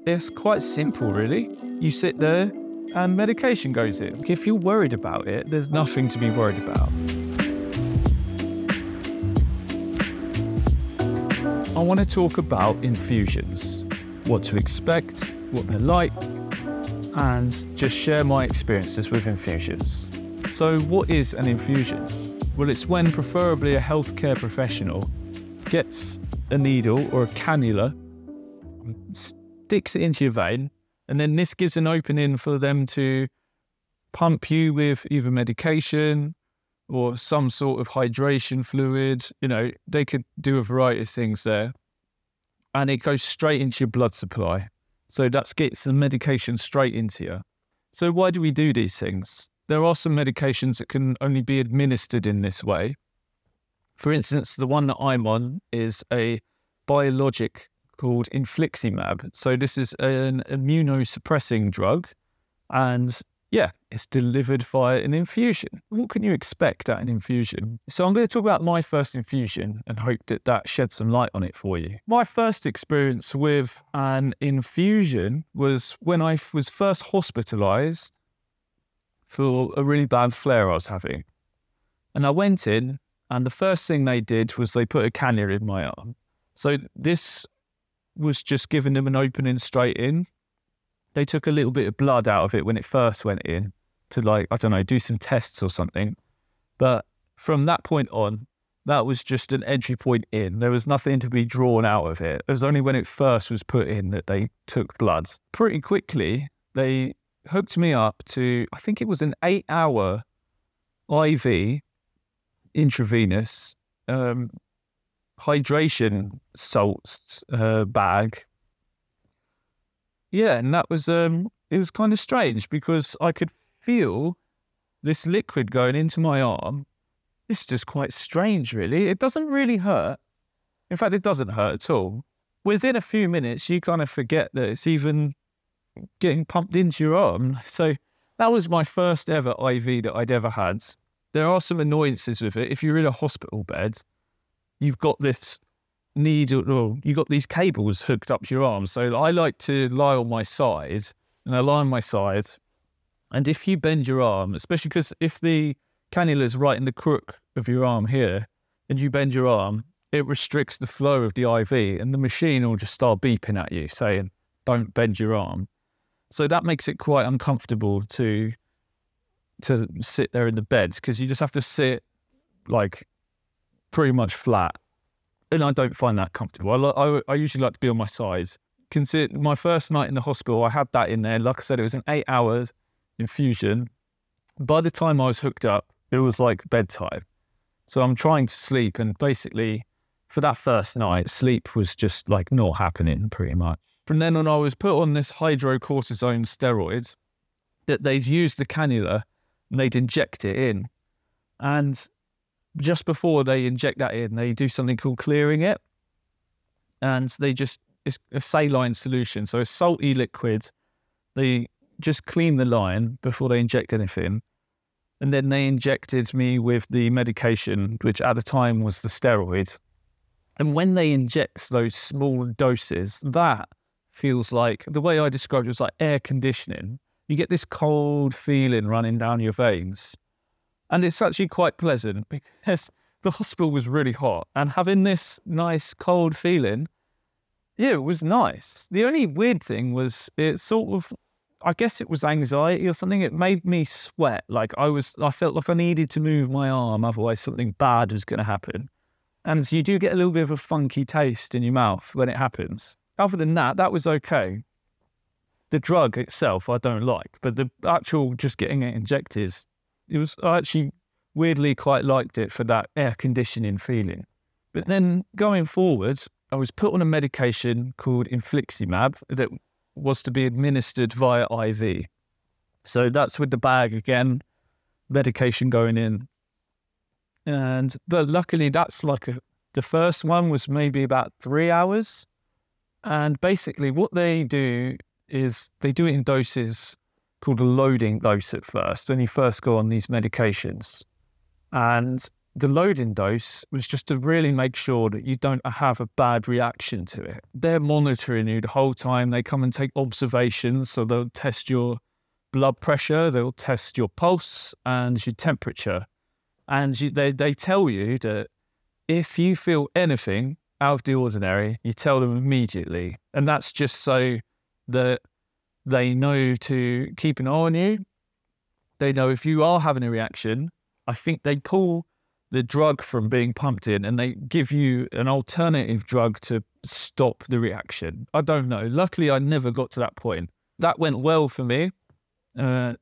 It's quite simple, really. You sit there and medication goes in. If you're worried about it, there's nothing to be worried about. I want to talk about infusions, what to expect, what they're like, and just share my experiences with infusions. So what is an infusion? Well, it's when preferably a healthcare professional gets a needle or a cannula, sticks it into your vein, and then this gives an opening for them to pump you with either medication or some sort of hydration fluid. You know, they could do a variety of things there. And it goes straight into your blood supply. So that gets the medication straight into you. So why do we do these things? There are some medications that can only be administered in this way. For instance, the one that I'm on is a biologic called infliximab. So this is an immunosuppressing drug, and yeah, it's delivered via an infusion. What can you expect at an infusion? So I'm going to talk about my first infusion and hope that that sheds some light on it for you. My first experience with an infusion was when I was first hospitalised for a really bad flare I was having. And I went in, and the first thing they did was they put a cannula in my arm. So this was just giving them an opening straight in. They took a little bit of blood out of it when it first went in to, like, I don't know, do some tests or something. But from that point on, that was just an entry point in. There was nothing to be drawn out of it. It was only when it first was put in that they took blood. Pretty quickly, they hooked me up to, I think it was an 8-hour IV intravenous hydration salts bag. Yeah, and that was, it was kind of strange because I could feel this liquid going into my arm. It's just quite strange, really. It doesn't really hurt. In fact, it doesn't hurt at all. Within a few minutes, you kind of forget that it's even getting pumped into your arm. So that was my first ever IV that I'd ever had. There are some annoyances with it. If you're in a hospital bed, you've got this needle, or you've got these cables hooked up to your arm. So I like to lie on my side, and I lie on my side. And if you bend your arm, especially because if the cannula is right in the crook of your arm here, and you bend your arm, it restricts the flow of the IV, and the machine will just start beeping at you saying, don't bend your arm. So that makes it quite uncomfortable to sit there in the bed, because you just have to sit like pretty much flat. And I don't find that comfortable. I usually like to be on my side. Consider my first night in the hospital, I had that in there. Like I said, it was an 8-hour infusion. By the time I was hooked up, it was like bedtime. So I'm trying to sleep, and basically for that first night, sleep was just like not happening pretty much. From then on, I was put on this hydrocortisone steroid that they'd use the cannula and they'd inject it in. And just before they inject that in, they do something called clearing it. And it's a saline solution. So a salty liquid. They just clean the line before they inject anything. And then they injected me with the medication, which at the time was the steroid. And when they inject those small doses, that feels like, the way I described it was like air conditioning. You get this cold feeling running down your veins. And it's actually quite pleasant because the hospital was really hot, and having this nice cold feeling, yeah, it was nice. The only weird thing was it sort of, I guess it was anxiety or something. It made me sweat. Like I felt like I needed to move my arm, otherwise something bad was going to happen. And you do get a little bit of a funky taste in your mouth when it happens. Other than that, that was okay. The drug itself I don't like, but the actual just getting it injected, I actually weirdly quite liked it for that air conditioning feeling. But then going forward, I was put on a medication called infliximab that was to be administered via IV. So that's with the bag again, medication going in. But luckily that's the first one was maybe about 3 hours. And basically what they do is they do it in doses called a loading dose at first, when you first go on these medications. And the loading dose was just to really make sure that you don't have a bad reaction to it. They're monitoring you the whole time. They come and take observations, so they'll test your blood pressure, they'll test your pulse and your temperature. And they tell you that if you feel anything out of the ordinary, you tell them immediately. And that's just so that they know to keep an eye on you. They know if you are having a reaction. I think they pull the drug from being pumped in and they give you an alternative drug to stop the reaction. I don't know. Luckily, I never got to that point. That went well for me.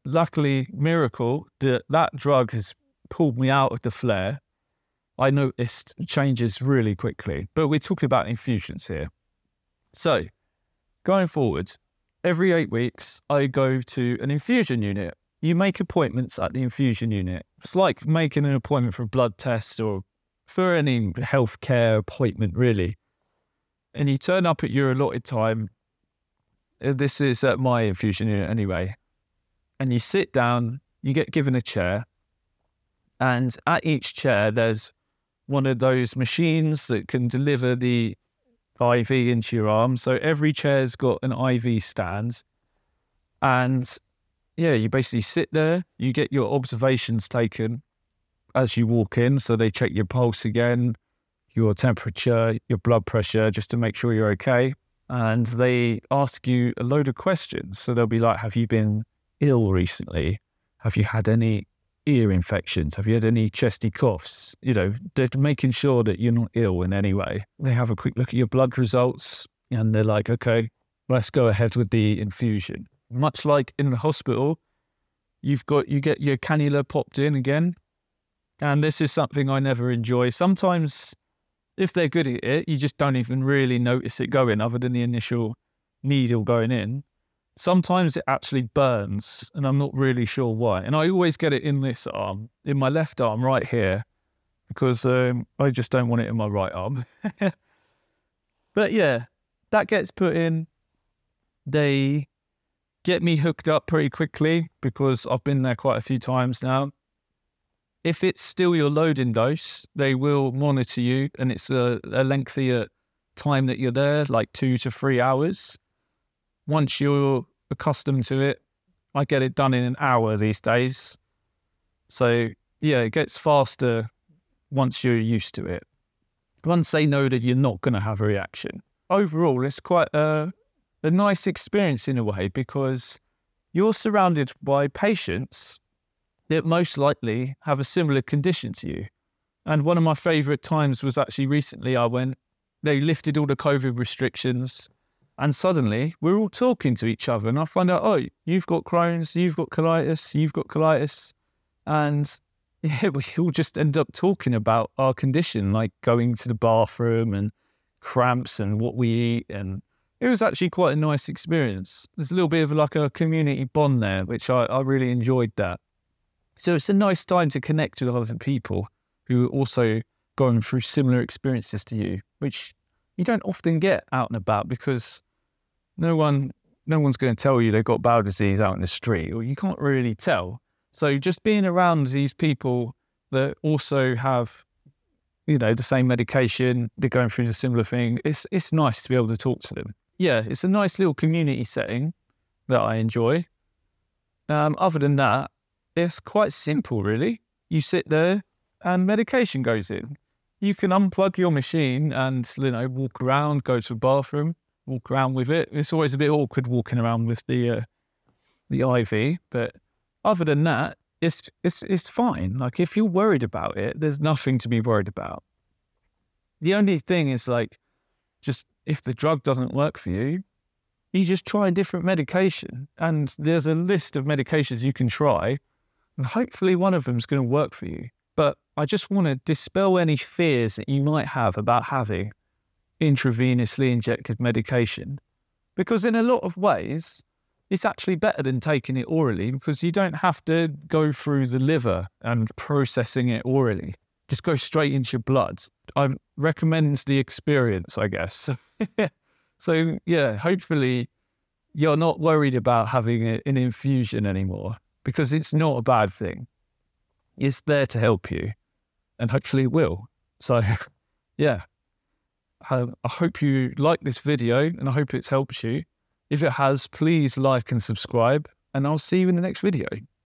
Luckily, miracle, that drug has pulled me out of the flare. I noticed changes really quickly. But we're talking about infusions here. So, going forward, every 8 weeks, I go to an infusion unit. You make appointments at the infusion unit. It's like making an appointment for a blood test or for any healthcare appointment, really. And you turn up at your allotted time. This is at my infusion unit anyway. And you sit down, you get given a chair. And at each chair, there's one of those machines that can deliver the IV into your arm. So every chair's got an IV stand. And yeah, you basically sit there, you get your observations taken as you walk in. So they check your pulse again, your temperature, your blood pressure, just to make sure you're okay. And they ask you a load of questions. So they'll be like, have you been ill recently? Have you had any ear infections? Have you had any chesty coughs? You know, they're making sure that you're not ill in any way. They have a quick look at your blood results and they're like, okay, let's go ahead with the infusion. Much like in the hospital, you get your cannula popped in again. And this is something I never enjoy. Sometimes if they're good at it, you just don't even really notice it going other than the initial needle going in. Sometimes it actually burns and I'm not really sure why. And I always get it in this arm, in my left arm right here, because I just don't want it in my right arm. But yeah, that gets put in. They get me hooked up pretty quickly because I've been there quite a few times now. If it's still your loading dose, they will monitor you and it's a lengthier time that you're there, like 2 to 3 hours. Once you're accustomed to it, I get it done in an hour these days. So yeah, it gets faster once you're used to it. Once they know that you're not going to have a reaction. Overall, it's quite a nice experience in a way because you're surrounded by patients that most likely have a similar condition to you. And one of my favourite times was actually recently they lifted all the COVID restrictions and suddenly we're all talking to each other and I find out, oh, you've got Crohn's, you've got colitis. And yeah, we all just end up talking about our condition, like going to the bathroom and cramps and what we eat. And it was actually quite a nice experience. There's a little bit of like a community bond there, which I really enjoyed that. So it's a nice time to connect with other people who are also going through similar experiences to you, which you don't often get out and about because no one's going to tell you they've got bowel disease out in the street, or you can't really tell. So just being around these people that also have, you know, the same medication, they're going through a similar thing, it's nice to be able to talk to them. Yeah, it's a nice little community setting that I enjoy. Other than that, it's quite simple, really. You sit there and medication goes in. You can unplug your machine and, you know, walk around, go to the bathroom, walk around with it. It's always a bit awkward walking around with the IV, but other than that, it's fine. Like if you're worried about it, there's nothing to be worried about. The only thing is like, just if the drug doesn't work for you, you just try a different medication. And there's a list of medications you can try, and hopefully one of them is going to work for you. But I just want to dispel any fears that you might have about having intravenously injected medication. Because in a lot of ways, it's actually better than taking it orally because you don't have to go through the liver and processing it orally. Just go straight into your blood. I recommend the experience, I guess. So yeah, hopefully you're not worried about having an infusion anymore because it's not a bad thing. It's there to help you. and hopefully it will. So yeah, I hope you like this video and I hope it's helped you. If it has, please like and subscribe, and I'll see you in the next video.